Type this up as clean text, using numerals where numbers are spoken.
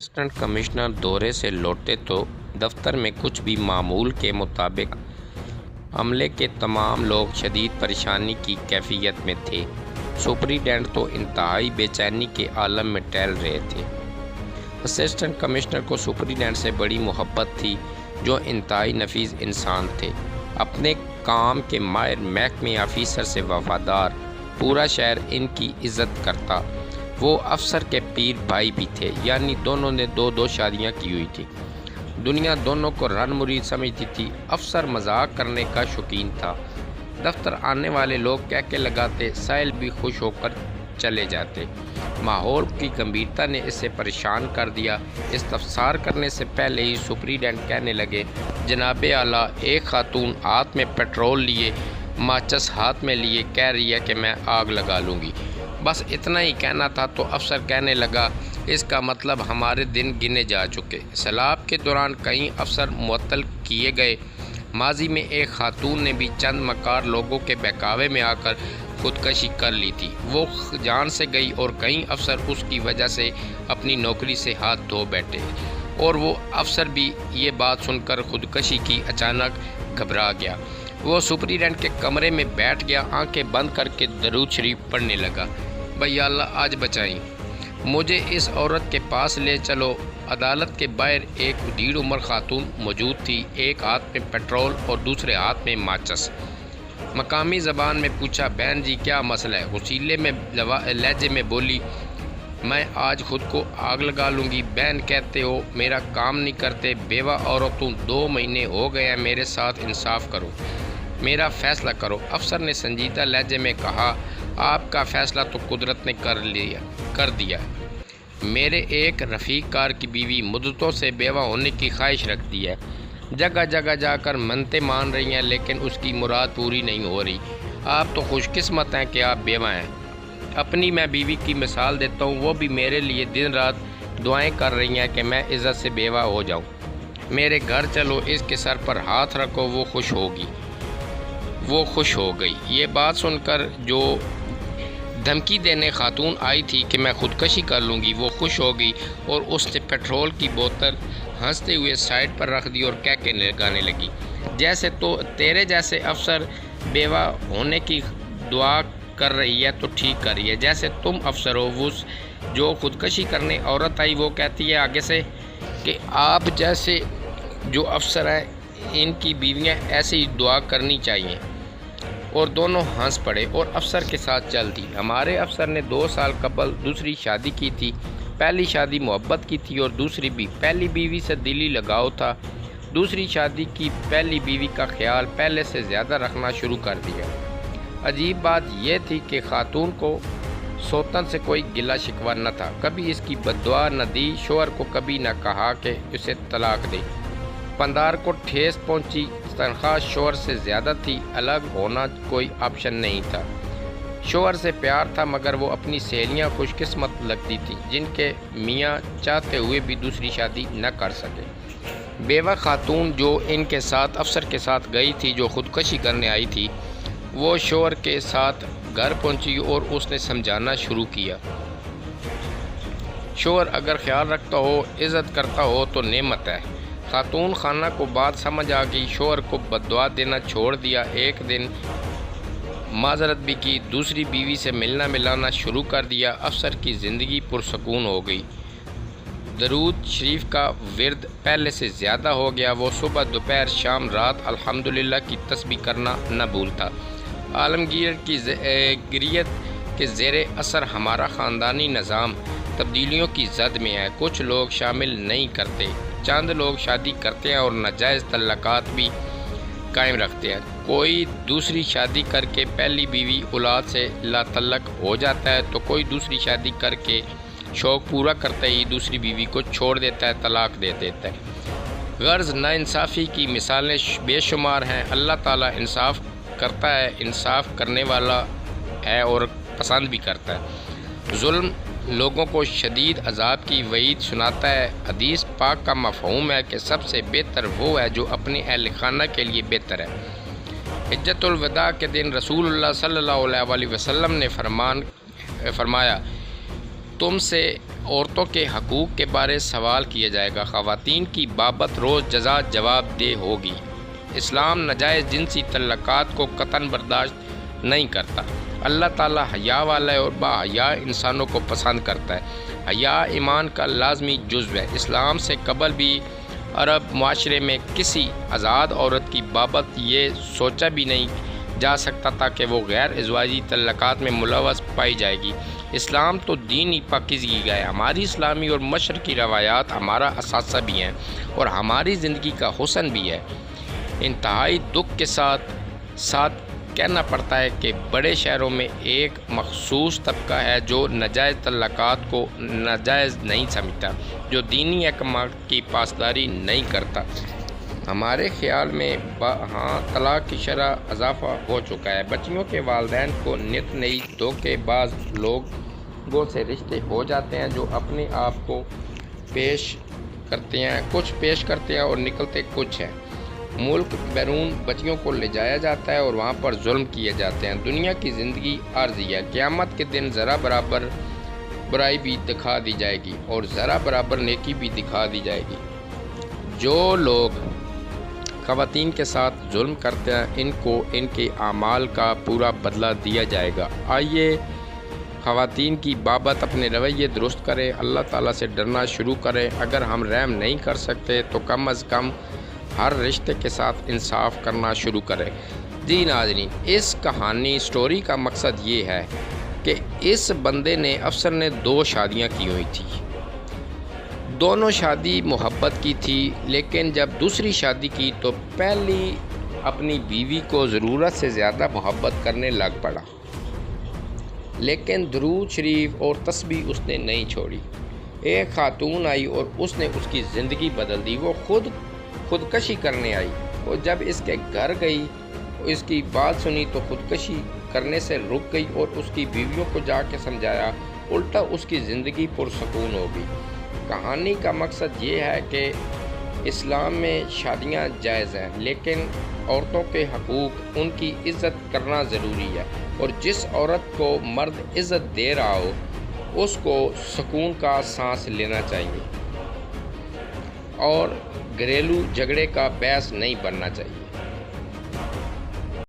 Assistant commissioner دورے سے لوٹے تو دفتر میں کچھ بھی معمول کے مطابق عملے کے تمام لوگ شدید پریشانی کی کیفیت میں تھے۔ سپرنٹینڈنٹ تو انتہائی بے چینی کے عالم میں ٹہل رہے تھے۔ اسسٹنٹ کمشنر کو سپرنٹینڈنٹ سے بڑی محبت تھی، جو انتہائی نفیس انسان تھے، اپنے کام کے ماہر محکمے آفیسر سے وفادار، پورا شہر ان کی عزت کرتا۔ وہ افسر کے پیر بھائی بھی تھے، یعنی دونوں نے دو شادیاں کی ہوئی تھی۔ دنیا دونوں کو رن مرید سمجھتی تھی۔ افسر مذاق کرنے کا شوقین تھا۔ دفتر آنے والے لوگ کہکے لگاتے، سائل بھی خوش ہو کر چلے جاتے۔ ماحول کی گمبھیرتا نے اسے پریشان کر دیا۔ استفسار کرنے سے پہلے ہی سپرنٹینڈنٹ کہنے لگے، جناب اعلیٰ، ایک خاتون ہاتھ میں پیٹرول لیے، ماچس ہاتھ میں لیے کہہ رہی ہے کہ میں آگ لگا لوں گی۔ بس اتنا ہی کہنا تھا تو افسر کہنے لگا، اس کا مطلب ہمارے دن گنے جا چکے۔ سیلاب کے دوران کئی افسر معطل کیے گئے۔ ماضی میں ایک خاتون نے بھی چند مکار لوگوں کے بہکاوے میں آ کر خودکشی کر لی تھی۔ وہ جان سے گئی اور کئی افسر اس کی وجہ سے اپنی نوکری سے ہاتھ دھو بیٹھے، اور وہ افسر بھی یہ بات سن کر خودکشی کی اچانک گھبرا گیا۔ وہ سپرنٹینڈنٹ کے کمرے میں بیٹھ گیا، آنکھیں بند کر کے درود شریف پڑھنے لگا۔ بھیا اللہ آج بچائیں، مجھے اس عورت کے پاس لے چلو۔ عدالت کے باہر ایک ڈیڑھ عمر خاتون موجود تھی، ایک ہاتھ میں پیٹرول اور دوسرے ہاتھ میں ماچس۔ مقامی زبان میں پوچھا، بہن جی کیا مسئلہ ہے؟ غصیلے میں لہجے میں بولی، میں آج خود کو آگ لگا لوں گی۔ بہن کہتے ہو میرا کام نہیں کرتے، بیوہ عورتوں 2 مہینے ہو گئے ہیں، میرے ساتھ انصاف کرو، میرا فیصلہ کرو۔ افسر نے سنجیدہ لہجے میں کہا، آپ کا فیصلہ تو قدرت نے کر دیا۔ میرے ایک رفیق کار کی بیوی مدتوں سے بیوہ ہونے کی خواہش رکھتی ہے، جگہ جگہ جا کر منتیں مان رہی ہیں، لیکن اس کی مراد پوری نہیں ہو رہی۔ آپ تو خوش قسمت ہیں کہ آپ بیوہ ہیں۔ اپنی میں بیوی کی مثال دیتا ہوں، وہ بھی میرے لیے دن رات دعائیں کر رہی ہیں کہ میں عزت سے بیوہ ہو جاؤں۔ میرے گھر چلو، اس کے سر پر ہاتھ رکھو، وہ خوش ہوگی۔ وہ خوش ہو گئی۔ یہ بات سن کر جو دھمکی دینے خاتون آئی تھی کہ میں خودکشی کر لوں گی، وہ خوش ہو گئی اور اس نے پیٹرول کی بوتل ہنستے ہوئے سائڈ پر رکھ دی اور کہکے لگانے لگی، جیسے تو تیرے جیسے افسر بیوہ ہونے کی دعا کر رہی ہے تو ٹھیک کر رہی ہے، جیسے تم افسر ہو۔ وہ جو خودکشی کرنے عورت آئی وہ کہتی ہے آگے سے کہ آپ جیسے جو افسر ہیں ان کی بیویاں ایسے ہی دعا کرنی چاہیے، اور دونوں ہنس پڑے اور افسر کے ساتھ چل دی۔ ہمارے افسر نے 2 سال قبل دوسری شادی کی تھی۔ پہلی شادی محبت کی تھی اور دوسری بھی۔ پہلی بیوی سے دلی لگاؤ تھا، دوسری شادی کی پہلی بیوی کا خیال پہلے سے زیادہ رکھنا شروع کر دیا۔ عجیب بات یہ تھی کہ خاتون کو سوتن سے کوئی گلہ شکوہ نہ تھا، کبھی اس کی بددعا نہ دی، شوہر کو کبھی نہ کہا کہ اسے طلاق دے۔ پندار کو ٹھیس پہنچی، تنخواہ شوہر سے زیادہ تھی، الگ ہونا کوئی آپشن نہیں تھا۔ شوہر سے پیار تھا، مگر وہ اپنی سہیلیاں خوش قسمت لگتی تھیں جن کے میاں چاہتے ہوئے بھی دوسری شادی نہ کر سکے۔ بیوہ خاتون جو ان کے ساتھ افسر کے ساتھ گئی تھی، جو خودکشی کرنے آئی تھی، وہ شوہر کے ساتھ گھر پہنچی اور اس نے سمجھانا شروع کیا، شوہر اگر خیال رکھتا ہو، عزت کرتا ہو تو نعمت ہے۔ خاتون خانہ کو بات سمجھ آ گئی، شوہر کو بددعا دینا چھوڑ دیا، ایک دن معذرت بھی کی، دوسری بیوی سے ملنا ملانا شروع کر دیا۔ افسر کی زندگی پرسکون ہو گئی۔ درود شریف کا ورد پہلے سے زیادہ ہو گیا۔ وہ صبح دوپہر شام رات الحمدللہ کی تسبیح کرنا نہ بھولتا۔ عالمگیر کی گریت کے زیر اثر ہمارا خاندانی نظام تبدیلیوں کی زد میں ہے۔ کچھ لوگ شامل نہیں کرتے، چند لوگ شادی کرتے ہیں اور ناجائز تعلقات بھی قائم رکھتے ہیں۔ کوئی دوسری شادی کر کے پہلی بیوی اولاد سے لا تعلق ہو جاتا ہے تو کوئی دوسری شادی کر کے شوق پورا کرتے ہی دوسری بیوی کو چھوڑ دیتا ہے، طلاق دے دیتا ہے۔ غرض ناانصافی کی مثالیں بے شمار ہیں۔ اللہ تعالیٰ انصاف کرتا ہے، انصاف کرنے والا ہے اور پسند بھی کرتا ہے۔ ظلم لوگوں کو شدید عذاب کی وعید سناتا ہے۔ حدیث پاک کا مفہوم ہے کہ سب سے بہتر وہ ہے جو اپنے اہل خانہ کے لیے بہتر ہے۔ حجۃ الوداع کے دن رسول اللہ صلی اللہ علیہ وسلم نے فرمایا، تم سے عورتوں کے حقوق کے بارے سوال کیا جائے گا۔ خواتین کی بابت روز جزا جواب دہ ہوگی۔ اسلام ناجائز جنسی تعلقات کو قطعاً برداشت نہیں کرتا۔ اللہ تعالیٰ حیا والے اور باحیا انسانوں کو پسند کرتا ہے۔ حیا ایمان کا لازمی جزو ہے۔ اسلام سے قبل بھی عرب معاشرے میں کسی آزاد عورت کی بابت یہ سوچا بھی نہیں جا سکتا تھا کہ وہ غیر ازواجی تعلقات میں ملوث پائی جائے گی۔ اسلام تو دینی پاکیزگی کا ہے۔ ہماری اسلامی اور مشرقی روایات ہمارا اثاثہ بھی ہیں اور ہماری زندگی کا حسن بھی ہے۔ انتہائی دکھ کے ساتھ کہنا پڑتا ہے کہ بڑے شہروں میں ایک مخصوص طبقہ ہے جو ناجائز تعلقات کو ناجائز نہیں سمجھتا، جو دینی احکامات کی پاسداری نہیں کرتا۔ ہمارے خیال میں طلاق کی شرح اضافہ ہو چکا ہے۔ بچیوں کے والدین کو نت نئی دھوکے باز لوگوں سے رشتے ہو جاتے ہیں جو اپنے آپ کو کچھ پیش کرتے ہیں اور نکلتے کچھ ہیں۔ ملک بیرون بچیوں کو لے جایا جاتا ہے اور وہاں پر ظلم کیے جاتے ہیں۔ دنیا کی زندگی عارضی ہے۔ قیامت کے دن ذرا برابر برائی بھی دکھا دی جائے گی اور ذرا برابر نیکی بھی دکھا دی جائے گی۔ جو لوگ خواتین کے ساتھ ظلم کرتے ہیں ان کو ان کے اعمال کا پورا بدلہ دیا جائے گا۔ آئیے خواتین کی بابت اپنے رویے درست کریں، اللہ تعالیٰ سے ڈرنا شروع کریں۔ اگر ہم رحم نہیں کر سکتے تو کم از کم ہر رشتے کے ساتھ انصاف کرنا شروع کریں۔ جی ناظرین، اس کہانی سٹوری کا مقصد یہ ہے کہ اس بندے نے افسر نے 2 شادیاں کی ہوئی تھی۔ دونوں شادی محبت کی تھی، لیکن جب دوسری شادی کی تو پہلی اپنی بیوی کو ضرورت سے زیادہ محبت کرنے لگ پڑا، لیکن درود شریف اور تسبیح اس نے نہیں چھوڑی۔ ایک خاتون آئی اور اس نے اس کی زندگی بدل دی۔ وہ خودکشی کرنے آئی اور جب اس کے گھر گئی اس کی بات سنی تو خودکشی کرنے سے رک گئی اور اس کی بیویوں کو جا کے سمجھایا، الٹا اس کی زندگی پرسکون ہو گئی۔ کہانی کا مقصد یہ ہے کہ اسلام میں شادیاں جائز ہیں، لیکن عورتوں کے حقوق، ان کی عزت کرنا ضروری ہے، اور جس عورت کو مرد عزت دے رہا ہو اس کو سکون کا سانس لینا چاہیے اور گھریلو جھگڑے کا باعث نہیں بننا چاہیے۔